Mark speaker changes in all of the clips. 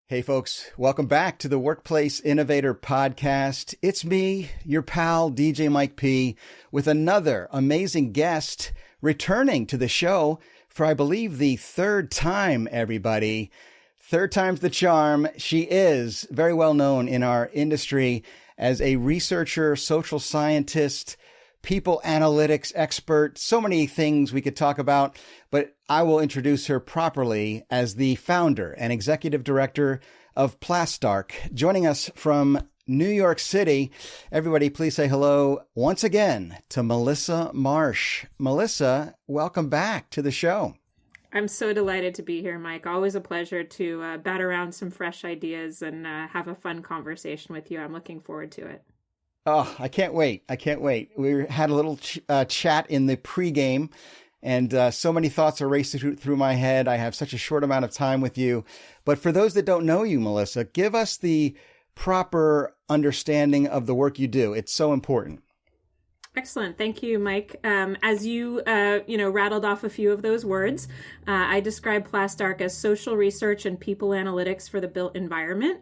Speaker 1: Hey folks, welcome back to the Workplace Innovator podcast. It's me, your pal, DJ Mike P, with another amazing guest returning to the show for, I believe, the third time, everybody. Third time's the charm. She is very well known in our industry as a researcher, social scientist, people analytics expert, so many things we could talk about, but I will introduce her properly as the founder and executive director of PLASTARC, joining us from New York City. Everybody, please say hello once again to Melissa Marsh. Melissa, welcome back to the show.
Speaker 2: I'm so delighted to be here, Mike. Always a pleasure to bat around some fresh ideas and have a fun conversation with you. I'm looking forward to it.
Speaker 1: Oh, I can't wait. I can't wait. We had a little chat in the pregame, and so many thoughts are racing through my head. I have such a short amount of time with you. But for those that don't know you, Melissa, give us the proper understanding of the work you do. It's so important.
Speaker 2: Excellent. Thank you, Mike. As you rattled off a few of those words, I describe PLASTARC as social research and people analytics for the built environment.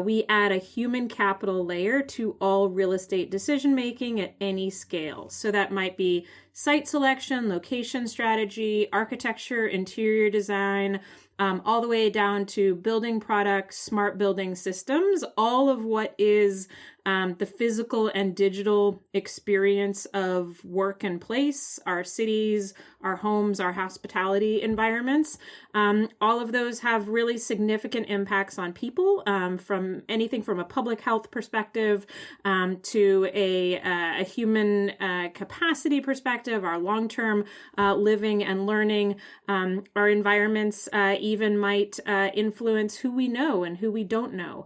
Speaker 2: We add a human capital layer to all real estate decision-making at any scale. So that might be site selection, location strategy, architecture, interior design, all the way down to building products, smart building systems, all of what is the physical and digital experience of work and place, our cities, our homes, our hospitality environments. All of those have really significant impacts on people, from anything from a public health perspective to a human capacity perspective, our long-term living and learning. Our environments even might influence who we know and who we don't know.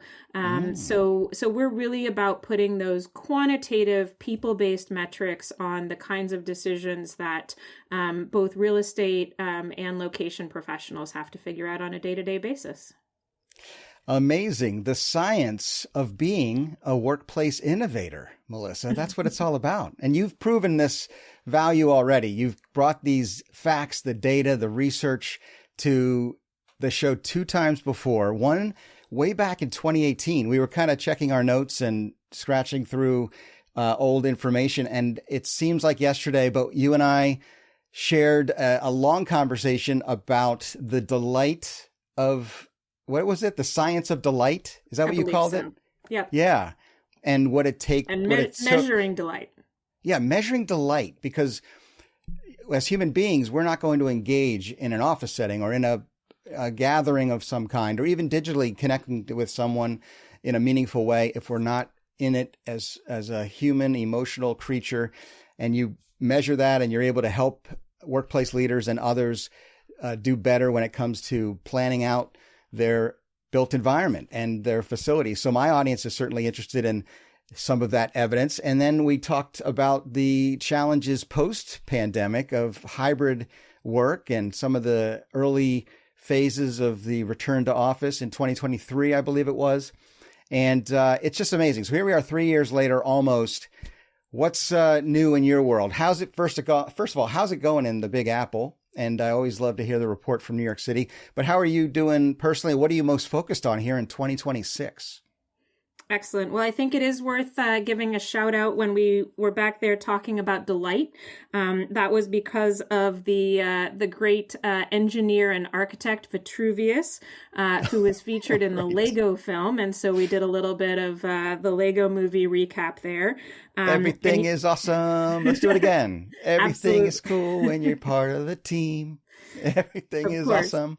Speaker 2: So we're really about putting those quantitative people-based metrics on the kinds of decisions that both real estate and location professionals have to figure out on a day-to-day basis.
Speaker 1: Amazing. The science of being a workplace innovator, Melissa. That's what it's all about. And you've proven this value already. You've brought these facts, the data, the research to the show 2 times before. One way back in 2018. We were kind of checking our notes and scratching through old information. And it seems like yesterday, but you and I shared a long conversation about the delight of, what was it? The science of delight? Is that what you called it?
Speaker 2: Yeah.
Speaker 1: Yeah. And what it takes.
Speaker 2: And measuring delight.
Speaker 1: Yeah, measuring delight. Because as human beings, we're not going to engage in an office setting or in a gathering of some kind, or even digitally connecting with someone in a meaningful way if we're not in it as a human emotional creature. And you measure that, and you're able to help workplace leaders and others do better when it comes to planning out their built environment and their facilities. So my audience is certainly interested in some of that evidence. And then we talked about the challenges post-pandemic of hybrid work and some of the early phases of the return to office in 2023, I believe it was. And it's just amazing. So here we are 3 years later, almost. What's new in your world? How's it, first of all, how's it going in the Big Apple? And I always love to hear the report from New York City. But how are you doing personally? What are you most focused on here in 2026?
Speaker 2: Excellent. Well, I think it is worth giving a shout out when we were back there talking about delight. That was because of the great engineer and architect Vitruvius, who was featured in the Lego film. And so we did a little bit of the Lego movie recap there.
Speaker 1: Everything is awesome. Let's do it again. Everything is cool when you're part of the team. Everything is awesome.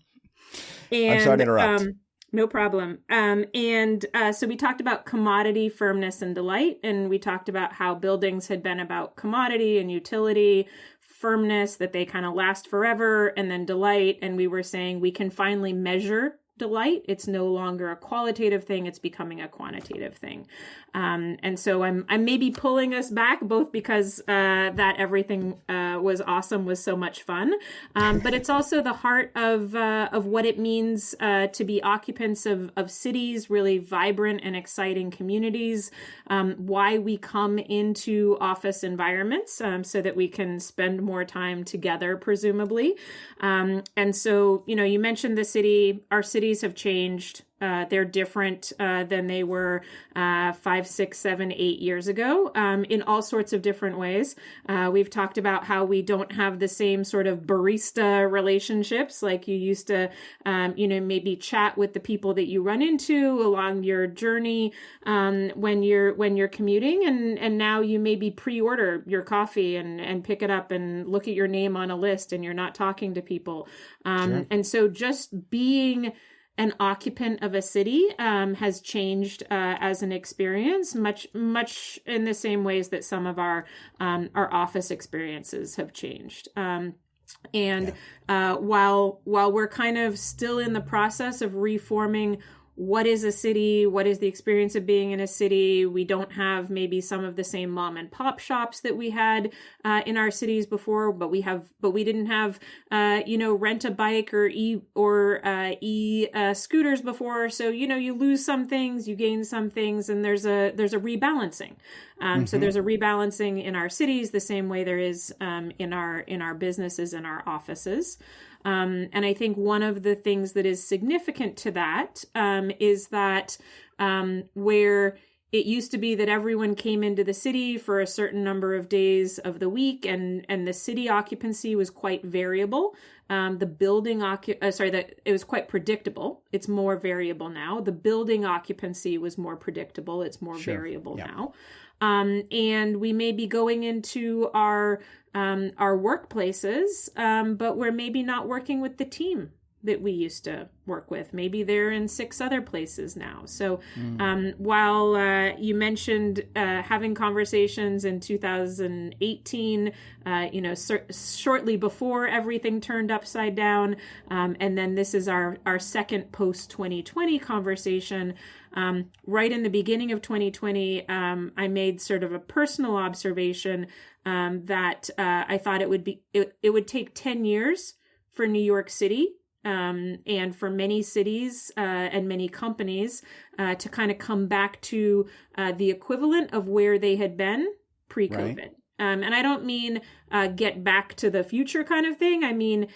Speaker 2: And,
Speaker 1: I'm sorry to interrupt.
Speaker 2: No problem. So we talked about commodity, firmness, and delight. And we talked about how buildings had been about commodity and utility, firmness, that they kind of last forever, and then delight. And we were saying we can finally measure delight. It's no longer a qualitative thing. It's becoming a quantitative thing. And so I'm maybe pulling us back, both because that everything was awesome, was so much fun. But it's also the heart of what it means to be occupants of cities, really vibrant and exciting communities, why we come into office environments so that we can spend more time together, presumably. And so, you mentioned the city, our cities have changed They're different than they were 5, 6, 7, 8 years ago in all sorts of different ways. We've talked about how we don't have the same sort of barista relationships like you used to, maybe chat with the people that you run into along your journey when you're commuting, and now you maybe pre-order your coffee and pick it up and look at your name on a list, and you're not talking to people.
Speaker 1: Sure.
Speaker 2: And so just being an occupant of a city has changed as an experience, much in the same ways that some of our office experiences have changed. While we're kind of still in the process of reforming what is a city, what is the experience of being in a city, we don't have maybe some of the same mom and pop shops that we had in our cities before, but we didn't have rent a bike or scooters before. So you lose some things, you gain some things, and there's a rebalancing. So there's a rebalancing in our cities the same way there is in our businesses and our offices. And I think one of the things that is significant to that is that where it used to be that everyone came into the city for a certain number of days of the week, and the city occupancy was quite variable. It was quite predictable. It's more variable now. The building occupancy was more predictable. It's more variable now. And we may be going into our workplaces, but we're maybe not working with the team that we used to work with. Maybe they're in 6 other places now. So while you mentioned having conversations in 2018, shortly before everything turned upside down, and then this is our second post-2020 conversation. Right in the beginning of 2020, I made sort of a personal observation that I thought it would take 10 years for New York City and for many cities and many companies to kind of come back to the equivalent of where they had been pre-COVID. Right. And I don't mean get back to the future kind of thing. I mean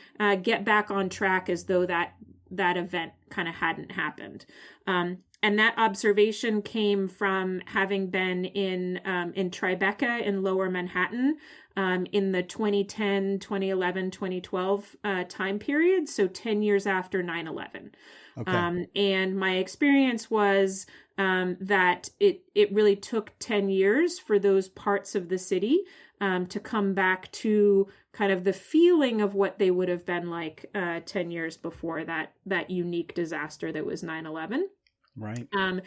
Speaker 2: get back on track as though that event kind of hadn't happened. And that observation came from having been in Tribeca in Lower Manhattan in the 2010, 2011, 2012 time period, so 10 years after 9/11. Okay. And my experience was that it really took 10 years for those parts of the city to come back to kind of the feeling of what they would have been like 10 years before that unique disaster that was 9/11.
Speaker 1: Right.
Speaker 2: And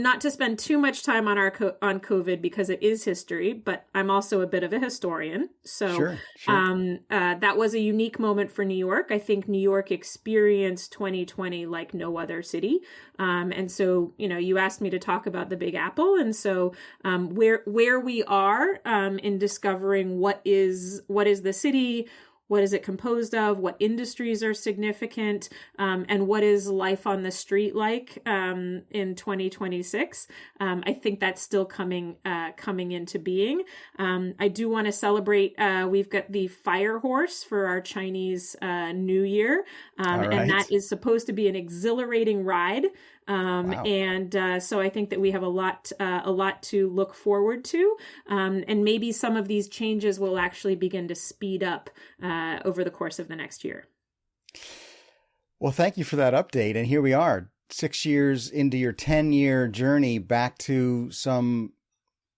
Speaker 2: not to spend too much time on on COVID because it is history, but I'm also a bit of a historian. So
Speaker 1: sure.
Speaker 2: That was a unique moment for New York. I think New York experienced 2020 like no other city. And so, you asked me to talk about the Big Apple. And so where we are in discovering what is the city, what is it composed of? What industries are significant? And what is life on the street like in 2026? I think that's still coming into being. I do want to celebrate. We've got the fire horse for our Chinese New Year, right. And that is supposed to be an exhilarating ride. Wow. And so I think that we have a lot to look forward to, and maybe some of these changes will actually begin to speed up over the course of the next year.
Speaker 1: Well, thank you for that update. And here we are, 6 years into your 10-year journey back to some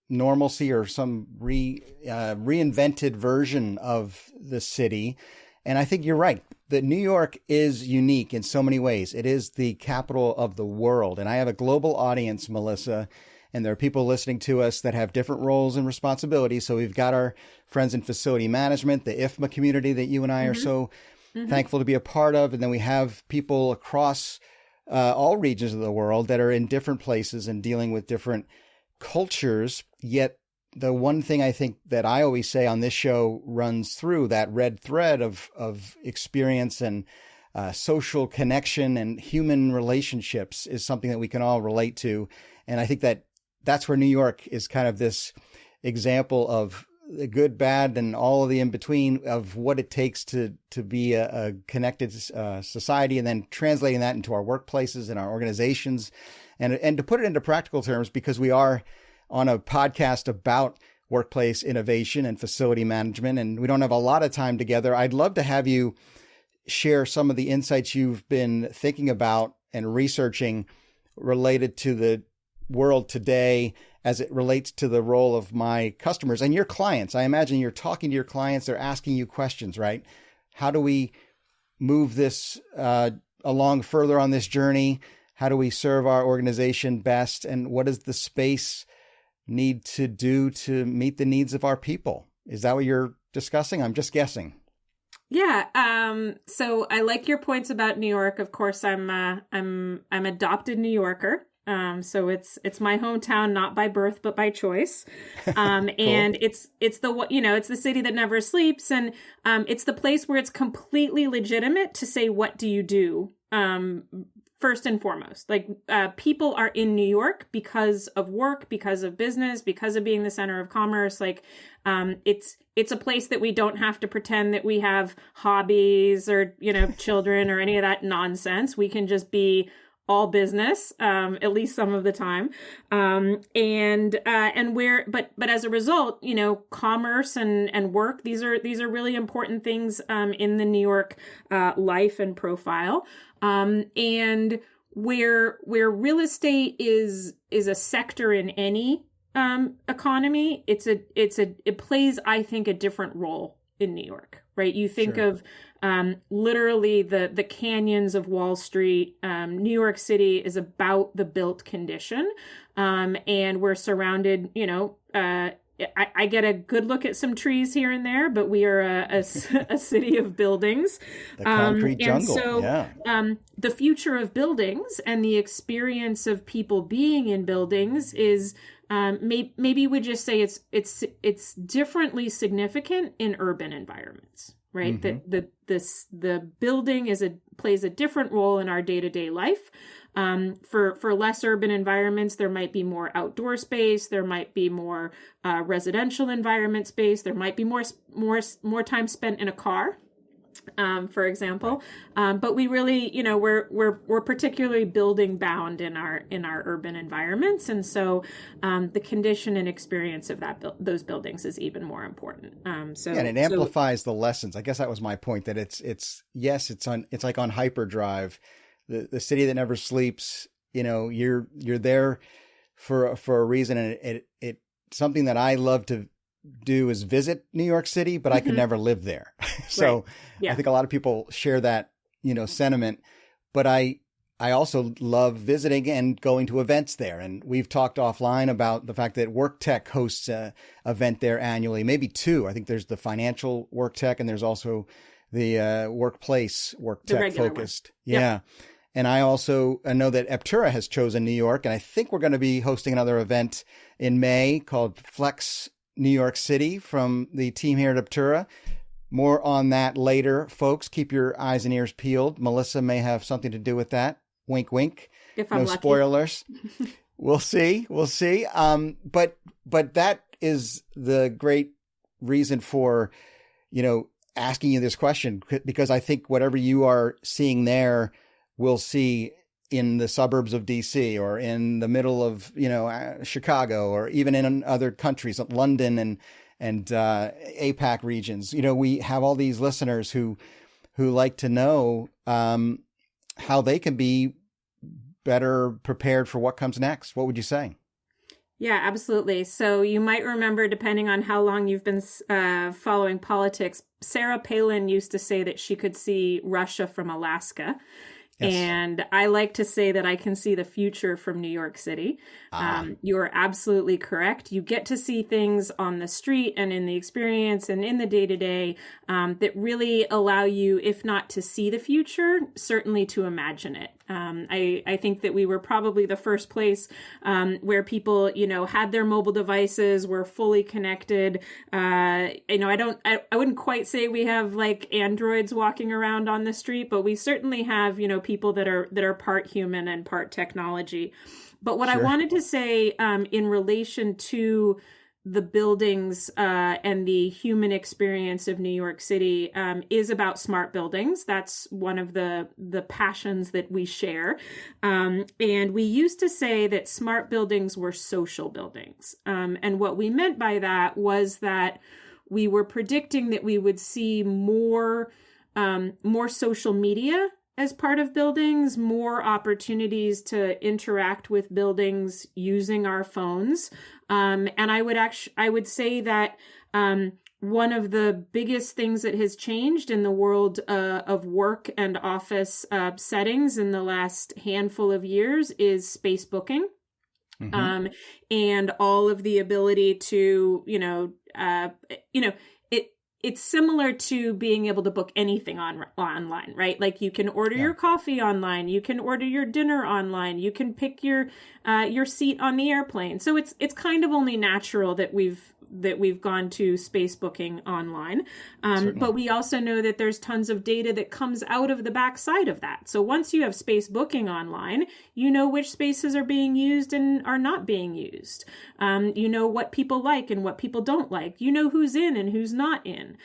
Speaker 1: normalcy or some reinvented version of the city. And I think you're right. That New York is unique in so many ways. It is the capital of the world. And I have a global audience, Melissa, and there are people listening to us that have different roles and responsibilities. So we've got our friends in facility management, the IFMA community that you and I are so thankful to be a part of. And then we have people across all regions of the world that are in different places and dealing with different cultures, yet the one thing I think that I always say on this show runs through that red thread of experience and social connection and human relationships is something that we can all relate to. And I think that that's where New York is kind of this example of the good, bad, and all of the in between of what it takes to be a connected society, and then translating that into our workplaces and our organizations, and to put it into practical terms, because we are on a podcast about workplace innovation and facility management, and we don't have a lot of time together. I'd love to have you share some of the insights you've been thinking about and researching related to the world today as it relates to the role of my customers and your clients. I imagine you're talking to your clients, they're asking you questions, right? How do we move this along further on this journey? How do we serve our organization best? And what does the space need to do to meet the needs of our people? Is that what you're discussing? I'm just guessing.
Speaker 2: Yeah. So I like your points about New York. Of course, I'm adopted New Yorker. So it's my hometown, not by birth, but by choice. Cool. And it's the city that never sleeps. And, it's the place where it's completely legitimate to say, what do you do? First and foremost, people are in New York because of work, because of business, because of being the center of commerce. It's a place that we don't have to pretend that we have hobbies or, children or any of that nonsense. We can just be all business, at least some of the time. But as a result, commerce and work, these are really important things, in the New York, life and profile. And where real estate is a sector in any, economy, it plays, I think, a different role in New York, right? You think Sure. of literally the canyons of Wall Street. New York City is about the built condition. And we're surrounded, I get a good look at some trees here and there, but we are a city of buildings.
Speaker 1: The concrete jungle.
Speaker 2: And so the future of buildings and the experience of people being in buildings is maybe we just say it's differently significant in urban environments, right? Mm-hmm. The building plays a different role in our day-to-day life. For less urban environments, there might be more outdoor space. There might be more residential environment space. There might be more time spent in a car, for example. But we really, we're particularly building bound in our urban environments, and so the condition and experience of those buildings is even more important. And
Speaker 1: it amplifies the lessons. I guess that was my point. That it's like on hyperdrive. The city that never sleeps, you're there for a reason. And it something that I love to do is visit New York City, but I could never live there. So right. Yeah. I think a lot of people share that, sentiment, but I also love visiting and going to events there. And we've talked offline about the fact that Work Tech hosts an event there annually, maybe two. I think there's the financial Work Tech and there's also the workplace Work Tech focused. Yeah. And I also know that Aptura has chosen New York, and I think we're going to be hosting another event in May called Flex New York City from the team here at Aptura. More on that later, folks. Keep your eyes and ears peeled. Melissa may have something to do with that. Wink, wink.
Speaker 2: If I'm
Speaker 1: no
Speaker 2: lucky.
Speaker 1: Spoilers. We'll see. But that is the great reason for, asking you this question, because I think whatever you are seeing there, we'll see in the suburbs of DC or in the middle of, Chicago, or even in other countries, London and APAC regions. We have all these listeners who like to know how they can be better prepared for what comes next. What would you say?
Speaker 2: Yeah, absolutely. So you might remember, depending on how long you've been following politics, Sarah Palin used to say that she could see Russia from Alaska. Yes. And I like to say that I can see the future from New York City. You are absolutely correct. You get to see things on the street and in the experience and in the day-to-day that really allow you, if not to see the future, certainly to imagine it. I think that we were probably the first place where people, had their mobile devices, were fully connected. I wouldn't quite say we have like androids walking around on the street, but we certainly have, people that are part human and part technology. But what I wanted to say in relation to the buildings and the human experience of New York City is about smart buildings. That's one of the passions that we share. And we used to say that smart buildings were social buildings. And what we meant by that was that we were predicting that we would see more social media as part of buildings, more opportunities to interact with buildings using our phones. And I would say that one of the biggest things that has changed in the world of work and office settings in the last handful of years is space booking. Mm-hmm. And all of the ability to, it's similar to being able to book anything online, right? Like you can order your coffee online, you can order your dinner online, you can pick your seat on the airplane. So it's kind of only natural that we've gone to space booking online. But we also know that there's tons of data that comes out of the backside of that. So once you have space booking online, you know which spaces are being used and are not being used. You know what people like and what people don't like. You know who's in and who's not in.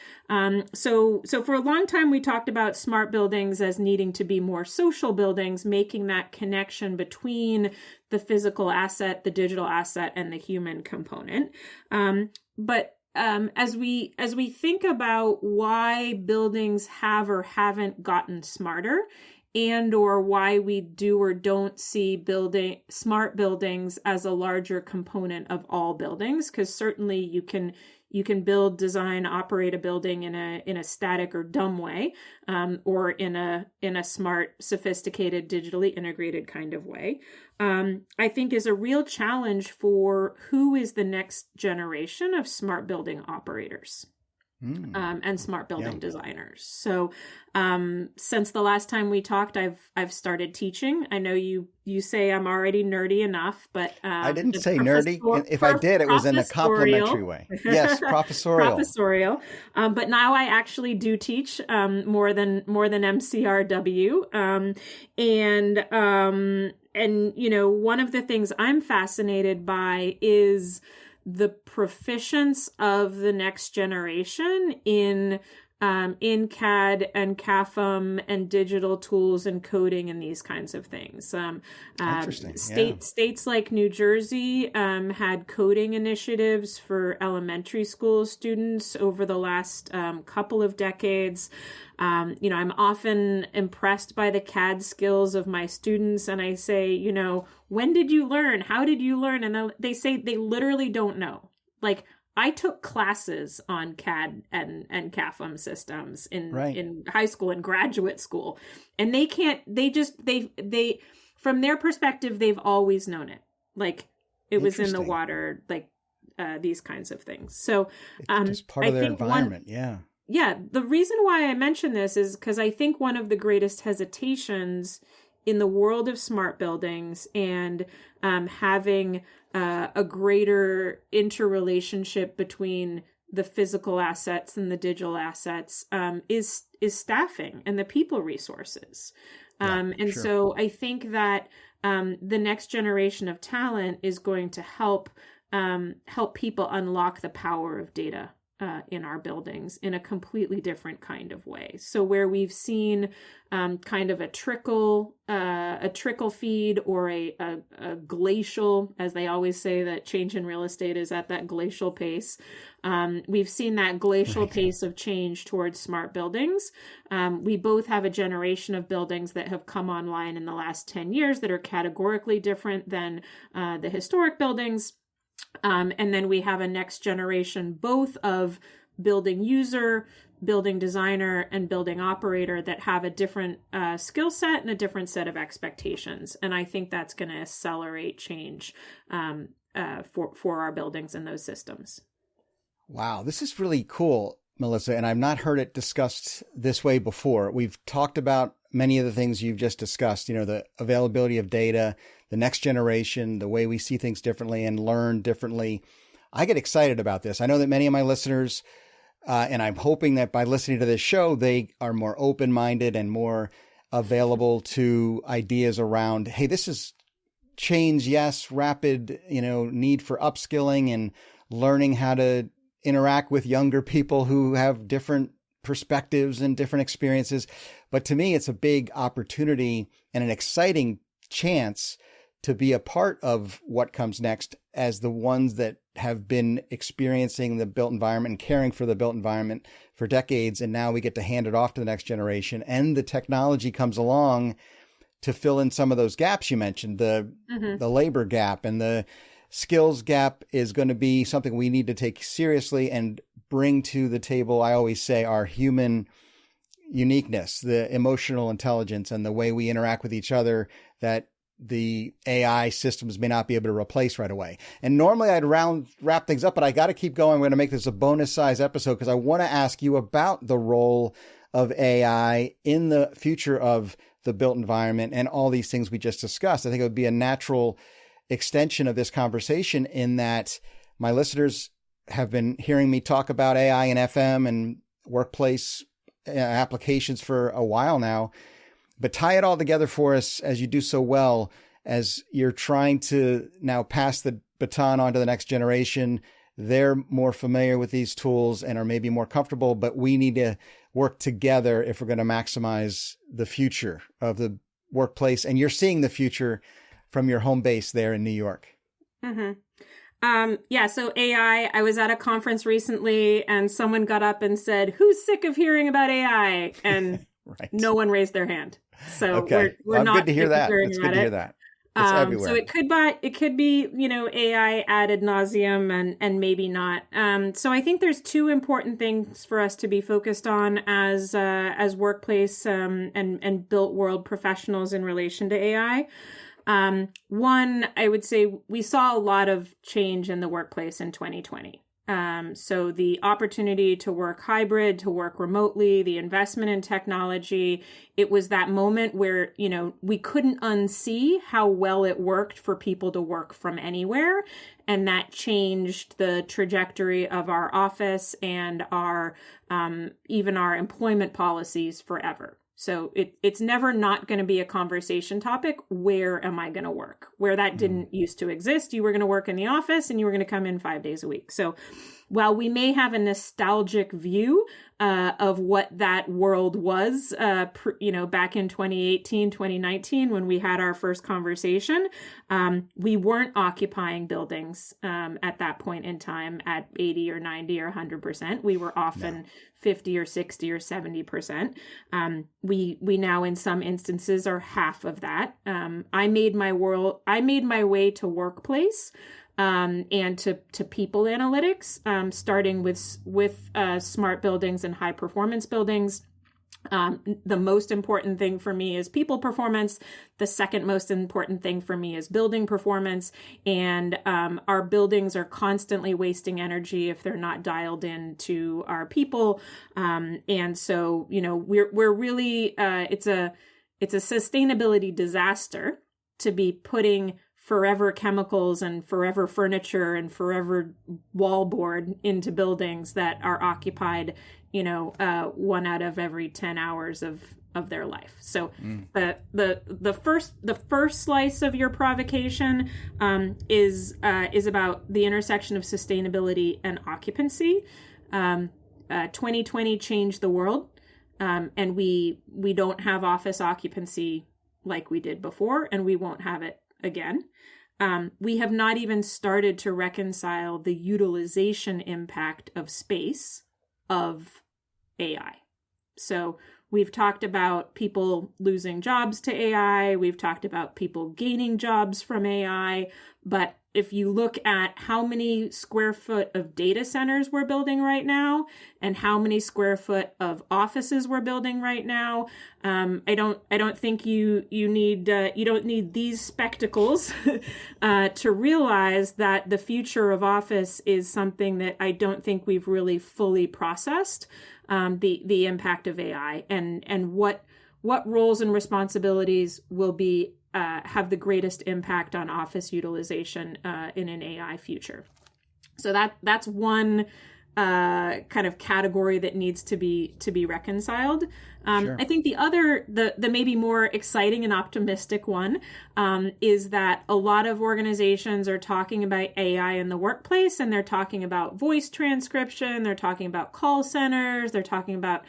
Speaker 2: So for a long time, we talked about smart buildings as needing to be more social buildings, making that connection between the physical asset, the digital asset, and the human component. But as we think about why buildings have or haven't gotten smarter, and or why we do or don't see smart buildings as a larger component of all buildings, because certainly you can build, design, operate a building in a static or dumb way, or in a smart, sophisticated, digitally integrated kind of way. I think is a real challenge for who is the next generation of smart building operators. And smart building designers. So since the last time we talked, I've started teaching. I know you say I'm already nerdy enough, but
Speaker 1: I didn't say nerdy. If I did, it was in a complimentary way. Yes, professorial. But now I actually do teach more than MCRW. And one of the things I'm fascinated by is the proficiency of the next generation in CAD and CAFM and digital tools and coding and these kinds of things. Interesting.
Speaker 2: States like New Jersey had coding initiatives for elementary school students over the last couple of decades. I'm often impressed by the CAD skills of my students, and I say, when did you learn? How did you learn? And they say they literally don't know. Like, I took classes on CAD and CAFM systems in high school and graduate school, and they from their perspective, they've always known it. Like, it was in the water, like these kinds of things. So
Speaker 1: it's just part of their environment.
Speaker 2: Yeah, the reason why I mention this is because I think one of the greatest hesitations in the world of smart buildings and having a greater interrelationship between the physical assets and the digital assets is staffing and the people resources. So I think that the next generation of talent is going to help people unlock the power of data in our buildings in a completely different kind of way. So where we've seen kind of a trickle feed or a glacial, as they always say, that change in real estate is at that glacial pace. We've seen that glacial pace of change towards smart buildings. We both have a generation of buildings that have come online in the last 10 years that are categorically different than the historic buildings. And then we have a next generation, both of building user, building designer, and building operator that have a different skill set and a different set of expectations. And I think that's going to accelerate change for our buildings and those systems.
Speaker 1: Wow, this is really cool, Melissa, and I've not heard it discussed this way before. We've talked about many of the things you've just discussed, the availability of data, the next generation, the way we see things differently and learn differently. I get excited about this. I know that many of my listeners, and I'm hoping that by listening to this show, they are more open-minded and more available to ideas around, hey, this is change, yes, rapid, need for upskilling and learning how to interact with younger people who have different perspectives and different experiences. But to me, it's a big opportunity and an exciting chance to be a part of what comes next as the ones that have been experiencing the built environment and caring for the built environment for decades. And now we get to hand it off to the next generation, and the technology comes along to fill in some of those gaps you mentioned, the labor gap and the skills gap is going to be something we need to take seriously and bring to the table. I always say our human uniqueness, the emotional intelligence, and the way we interact with each other that the AI systems may not be able to replace right away. And normally I'd wrap things up, but I got to keep going. I'm going to make this a bonus size episode because I want to ask you about the role of AI in the future of the built environment and all these things we just discussed. I think it would be a natural extension of this conversation in that my listeners have been hearing me talk about AI and FM and workplace applications for a while now, but tie it all together for us as you do so well, as you're trying to now pass the baton on to the next generation. They're more familiar with these tools and are maybe more comfortable, but we need to work together if we're going to maximize the future of the workplace. And you're seeing the future from your home base there in New York.
Speaker 2: So AI, I was at a conference recently and someone got up and said, "Who's sick of hearing about AI?" And
Speaker 1: right.
Speaker 2: No one raised their hand. So
Speaker 1: okay.
Speaker 2: we're not
Speaker 1: good to hear that. It's good to hear that. It's everywhere.
Speaker 2: So it could be, AI ad nauseum and maybe not. So I think there's two important things for us to be focused on as workplace and built world professionals in relation to AI. One, I would say we saw a lot of change in the workplace in 2020. So the opportunity to work hybrid, to work remotely, the investment in technology, it was that moment where, we couldn't unsee how well it worked for people to work from anywhere. And that changed the trajectory of our office and our, even our employment policies forever. So it's never not going to be a conversation topic. Where am I going to work? Where that didn't used to exist, you were going to work in the office and you were going to come in 5 days a week. So while we may have a nostalgic view of what that world was, back in 2018, 2019, when we had our first conversation, we weren't occupying buildings at that point in time at 80 or 90 or 100%. We were often 50 or 60 or 70%. We now in some instances are half of that. I made my way to Workplace and to people analytics, starting with smart buildings and high performance buildings. The most important thing for me is people performance. The second most important thing for me is building performance. And our buildings are constantly wasting energy if they're not dialed in to our people. And so, we're really, it's a sustainability disaster to be putting forever chemicals and forever furniture and forever wallboard into buildings that are occupied, 1 out of every 10 hours of their life. So the first slice of your provocation is about the intersection of sustainability and occupancy. 2020 changed the world, and we don't have office occupancy like we did before, and we won't have it again. We have not even started to reconcile the utilization impact of space of AI. So we've talked about people losing jobs to AI. We've talked about people gaining jobs from AI. But if you look at how many square foot of data centers we're building right now and how many square foot of offices we're building right now, I don't think you don't need these spectacles to realize that the future of office is something that I don't think we've really fully processed, the impact of AI and what roles and responsibilities will be have the greatest impact on office utilization in an AI future. So that's one kind of category that needs to be reconciled.
Speaker 1: Sure.
Speaker 2: I think the maybe more exciting and optimistic one is that a lot of organizations are talking about AI in the workplace, and they're talking about voice transcription, they're talking about call centers, they're talking about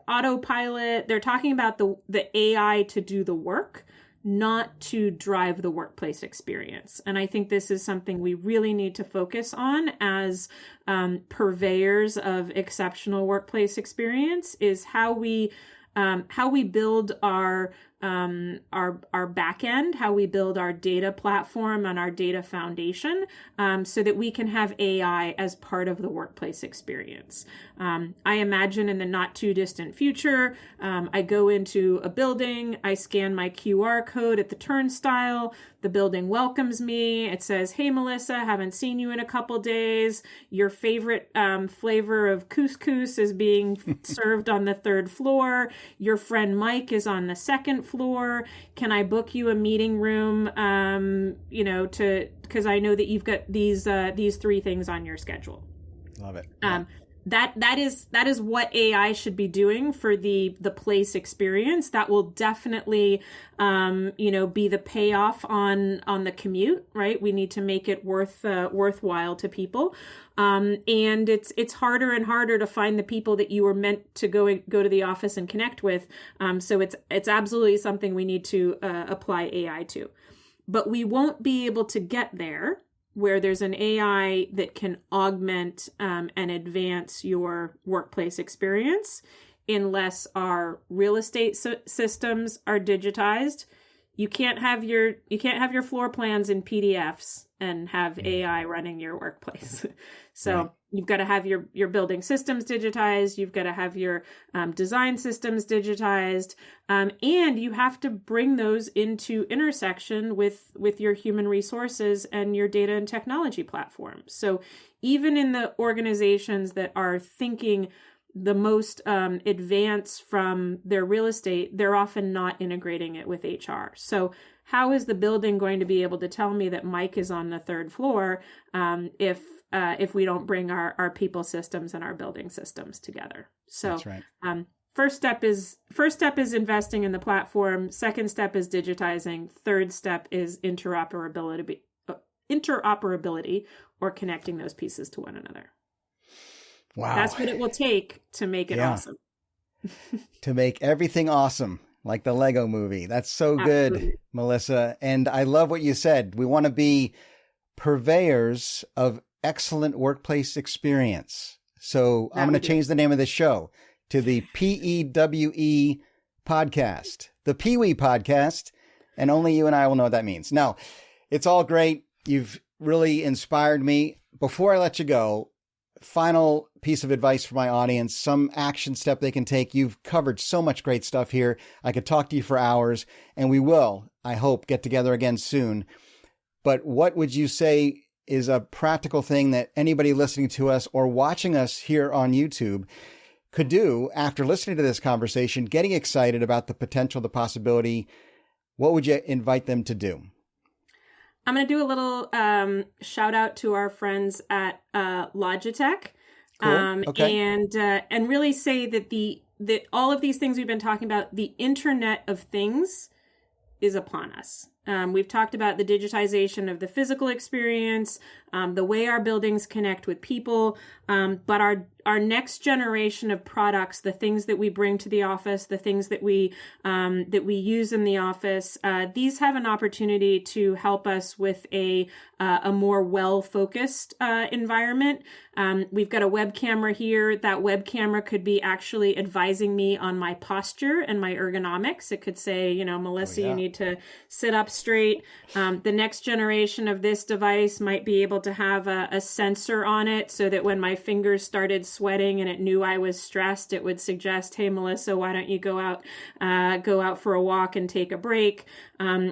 Speaker 2: autopilot. They're talking about the AI to do the work, not to drive the workplace experience. And I think this is something we really need to focus on as purveyors of exceptional workplace experience, is how we build our back end, how we build our data platform and our data foundation, so that we can have AI as part of the workplace experience. I imagine in the not too distant future, I go into a building, I scan my QR code at the turnstile, the building welcomes me. It says, "Hey, Melissa, haven't seen you in a couple days. Your favorite flavor of couscous is being served on the 3rd floor. Your friend Mike is on the 2nd floor. Can I book you a meeting room? Because I know that you've got these 3 things on your schedule."
Speaker 1: Love it.
Speaker 2: That is what AI should be doing for the place experience. That will definitely be the payoff on the commute, right? We need to make it worthwhile to people. And it's harder and harder to find the people that you were meant to go to the office and connect with. So it's absolutely something we need to apply AI to. But we won't be able to get there where there's an AI that can augment and advance your workplace experience unless our real estate systems are digitized. You can't have your floor plans in PDFs and have AI running your workplace. So right. You've got to have your building systems digitized. You've got to have your design systems digitized. And you have to bring those into intersection with your human resources and your data and technology platforms. So even in the organizations that are thinking the most advanced from their real estate, they're often not integrating it with HR. So how is the building going to be able to tell me that Mike is on the 3rd floor if we don't bring our people systems and our building systems together? So
Speaker 1: that's right.
Speaker 2: First step is investing in the platform. Second step is digitizing. Third step is interoperability or connecting those pieces to one another.
Speaker 1: Wow.
Speaker 2: That's what it will take to make it awesome.
Speaker 1: To make everything awesome, like the Lego movie. That's so
Speaker 2: Absolutely.
Speaker 1: good, Melissa. And I love what you said. We want to be purveyors of excellent workplace experience. So I'm going to change the name of the show to the PEWE podcast, the Pee-wee podcast, and only you and I will know what that means. Now, it's all great. You've really inspired me. Before I let you go, final piece of advice for my audience, some action step they can take. You've covered so much great stuff here. I could talk to you for hours, and we will, I hope, get together again soon. But what would you say is a practical thing that anybody listening to us or watching us here on YouTube could do after listening to this conversation, getting excited about the potential, the possibility? What would you invite them to do?
Speaker 2: I'm going to do a little shout out to our friends at Logitech,
Speaker 1: Cool. Okay.
Speaker 2: and really say that all of these things we've been talking about, the Internet of Things, is upon us. We've talked about the digitization of the physical experience, the way our buildings connect with people, but our next generation of products, the things that we bring to the office, the things that we use in the office, these have an opportunity to help us with a more well-focused environment. We've got a web camera here. That web camera could be actually advising me on my posture and my ergonomics. It could say, Melissa, you need to sit up straight. The next generation of this device might be able to have a sensor on it so that when my fingers started sweating and it knew I was stressed, it would suggest, hey, Melissa, why don't you go out for a walk and take a break?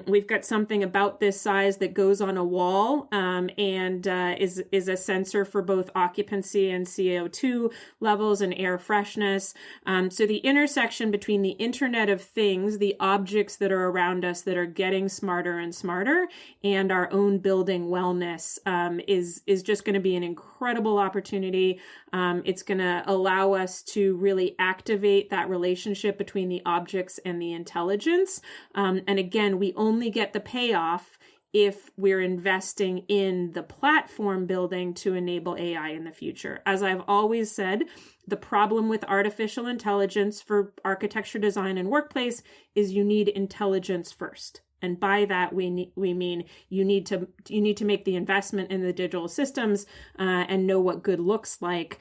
Speaker 2: We've got something about this size that goes on a wall and is a sensor for both occupancy and CO2 levels and air freshness. So the intersection between the Internet of Things, the objects that are around us that are getting smarter smarter and smarter, and our own building wellness is just going to be an incredible opportunity. It's going to allow us to really activate that relationship between the objects and the intelligence. And again, we only get the payoff if we're investing in the platform building to enable AI in the future. As I've always said, the problem with artificial intelligence for architecture, design, and workplace is you need intelligence first. And by that, we mean you need to make the investment in the digital systems and know what good looks like,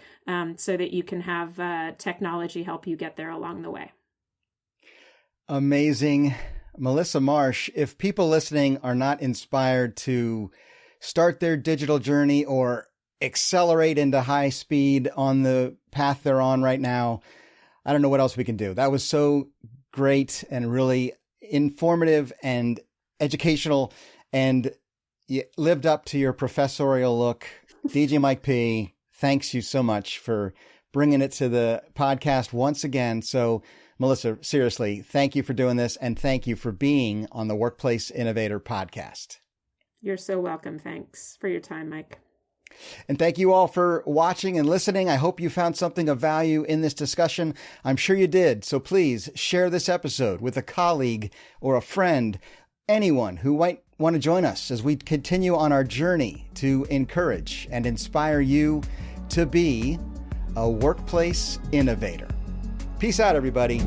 Speaker 2: so that you can have technology help you get there along the way.
Speaker 1: Amazing. Melissa Marsh, if people listening are not inspired to start their digital journey or accelerate into high speed on the path they're on right now, I don't know what else we can do. That was so great and really informative and educational, and you lived up to your professorial look. DJ Mike P, thanks you so much for bringing it to the podcast once again. So Melissa, seriously, thank you for doing this, and thank you for being on the Workplace Innovator podcast.
Speaker 2: You're so welcome. Thanks for your time, Mike.
Speaker 1: And thank you all for watching and listening. I hope you found something of value in this discussion. I'm sure you did. So please share this episode with a colleague or a friend, anyone who might want to join us as we continue on our journey to encourage and inspire you to be a workplace innovator. Peace out, everybody.